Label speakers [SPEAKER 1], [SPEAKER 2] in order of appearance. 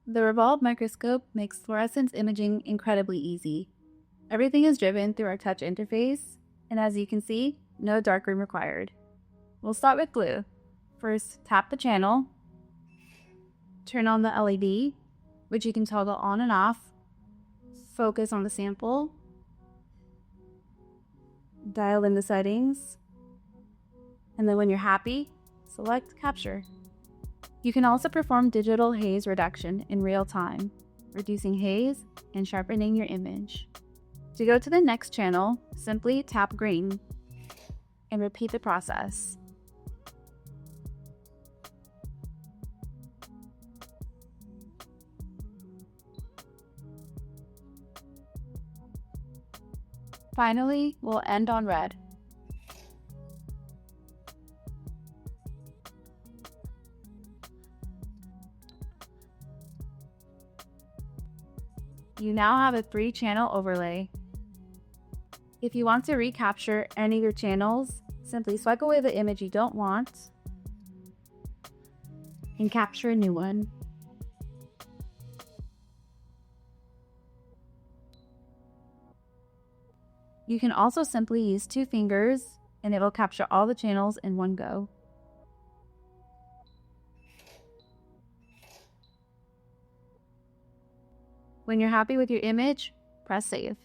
[SPEAKER 1] The Revolve Microscope makes fluorescence imaging incredibly easy. Everything is driven through our touch interface, and as you can see, no darkroom required. We'll start with glue. First, tap the channel, turn on the LED, which you can toggle on and off, focus on the sample, dial in the settings, and then when you're happy, select Capture. You can also perform digital haze reduction in real time, reducing haze and sharpening your image. To go to the next channel, simply tap green and repeat the process. Finally, we'll end on red. You now have a 3-channel overlay. If you want to recapture any of your channels, simply swipe away the image you don't want and capture a new one. You can also simply use 2 fingers and it will capture all the channels in one go. When you're happy with your image, press save.